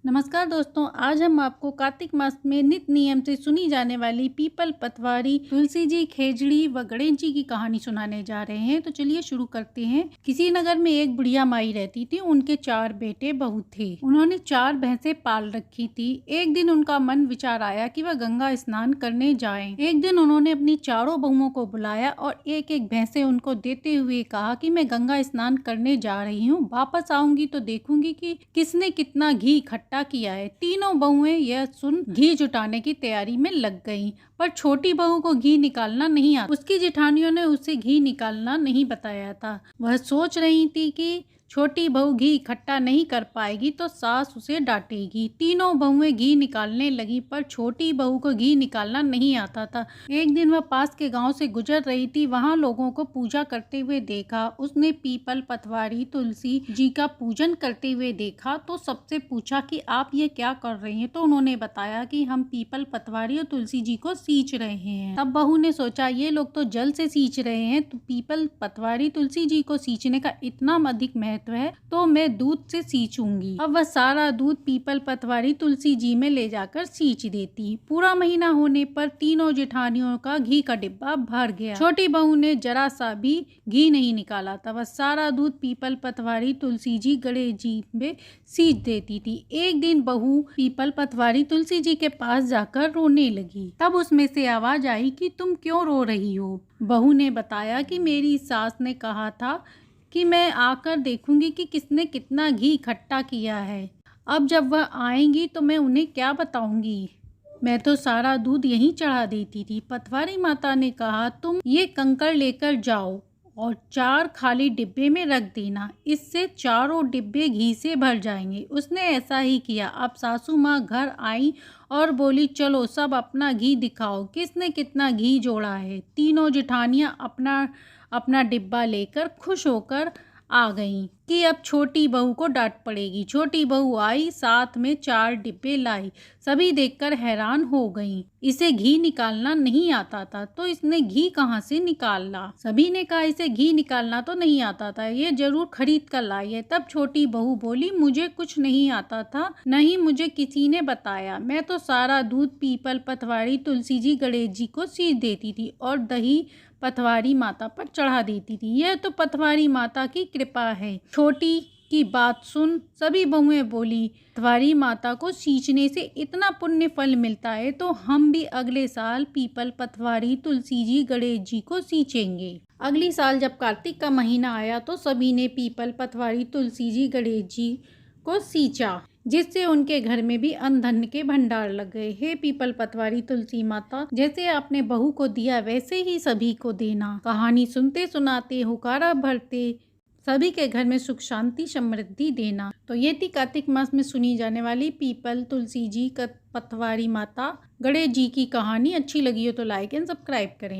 नमस्कार दोस्तों, आज हम आपको कार्तिक मास में नित्य नियम से सुनी जाने वाली पीपल, पतवारी, तुलसी जी, खेजड़ी व गणेश जी की कहानी सुनाने जा रहे हैं। तो चलिए शुरू करते हैं। किसी नगर में एक बुढ़िया माई रहती थी। उनके 4 बेटे बहू थे। उन्होंने 4 भैंसें पाल रखी थी। एक दिन उनका मन विचार आया कि वह गंगा स्नान करने जाएं। एक दिन उन्होंने अपनी चारों बहुओं को बुलाया और एक एक भैंसे उनको देते हुए कहा कि मैं गंगा स्नान करने जा रही हूँ, वापस आऊंगी तो देखूंगी कि किसने कितना घी इकट्ठा किया है। तीनों बहुएं यह सुन घी जुटाने की तैयारी में लग गईं, पर छोटी बहू को घी निकालना नहीं आता। उसकी जेठानियों ने उसे घी निकालना नहीं बताया था। वह सोच रही थी कि छोटी बहू घी इकट्ठा नहीं कर पाएगी तो सास उसे डांटेगी। तीनों बहुएं घी निकालने लगी, पर छोटी बहू को घी निकालना नहीं आता था। एक दिन वह पास के गांव से गुजर रही थी। वहां लोगों को पूजा करते हुए देखा। उसने पीपल, पतवारी, तुलसी जी का पूजन करते हुए देखा तो सबसे पूछा कि आप ये क्या कर रही हैं। तो उन्होंने बताया कि हम पीपल, पतवारी और तुलसी जी को सींच रहे हैं। तब बहू ने सोचा ये लोग तो जल से सींच रहे हैं, तो पीपल, पतवारी, तुलसी जी को सींचने का इतना अधिक महत्व है तो मैं दूध से सींचूंगी। अब वह सारा दूध पीपल, पतवारी, तुलसी जी में ले जाकर सींच देती। पूरा महीना होने पर तीनों जेठानियों का घी का डिब्बा भर गया। छोटी बहू ने जरा सा भी घी नहीं निकाला था। वह सारा दूध पीपल, पतवारी, तुलसी जी, गणेश जी में सींच देती थी। एक दिन बहू पीपल, पतवारी, तुलसी जी के पास जाकर रोने लगी। तब उसमें से आवाज आई कि तुम क्यों रो रही हो। बहू ने बताया कि मेरी सास ने कहा था कि मैं आकर देखूंगी कि किसने कितना घी इकट्ठा किया है। अब जब वह आएंगी तो मैं उन्हें क्या बताऊंगी। मैं तो सारा दूध यहीं चढ़ा देती थी। पतवारी माता ने कहा तुम ये कंकड़ लेकर जाओ और 4 खाली डिब्बे में रख देना, इससे चारों डिब्बे घी से भर जाएंगे। उसने ऐसा ही किया। अब सासू माँ घर आई और बोली चलो सब अपना घी दिखाओ, किसने कितना घी जोड़ा है। तीनों जेठानियाँ अपना अपना डिब्बा लेकर खुश होकर आ गईं कि अब छोटी बहू को डांट पड़ेगी। छोटी बहू आई, साथ में 4 डिब्बे लाई। सभी देखकर हैरान हो गईं। इसे घी निकालना नहीं आता था तो इसने घी कहाँ से निकाला। सभी ने कहा इसे घी निकालना तो नहीं आता था, ये जरूर खरीद कर लाई है। तब छोटी बहू बोली मुझे कुछ नहीं आता था, नहीं मुझे किसी ने बताया। मैं तो सारा दूध पीपल, पतवारी, तुलसी जी, गणेश जी को सींच देती थी और दही पतवारी माता पर चढ़ा देती थी। यह तो पतवारी माता की कृपा है। छोटी की बात सुन सभी बहुएं बोली पतवारी माता को सींचने से इतना पुण्य फल मिलता है तो हम भी अगले साल पीपल, पतवारी, तुलसी जी, गणेश जी को सींचेंगे। अगली साल जब कार्तिक का महीना आया तो सभी ने पीपल, पतवारी, तुलसी जी, गणेश जी को सींचा, जिससे उनके घर में भी अन्न धन के भंडार लग गए। हे पीपल, पतवारी, तुलसी माता, जैसे आपने बहू को दिया वैसे ही सभी को देना। कहानी सुनते सुनाते हुकारा भरते सभी के घर में सुख, शांति, समृद्धि देना। तो ये थी कार्तिक मास में सुनी जाने वाली पीपल, तुलसी जी, पतवारी माता, गणेश जी की कहानी। अच्छी लगी हो तो लाइक एंड सब्सक्राइब करें।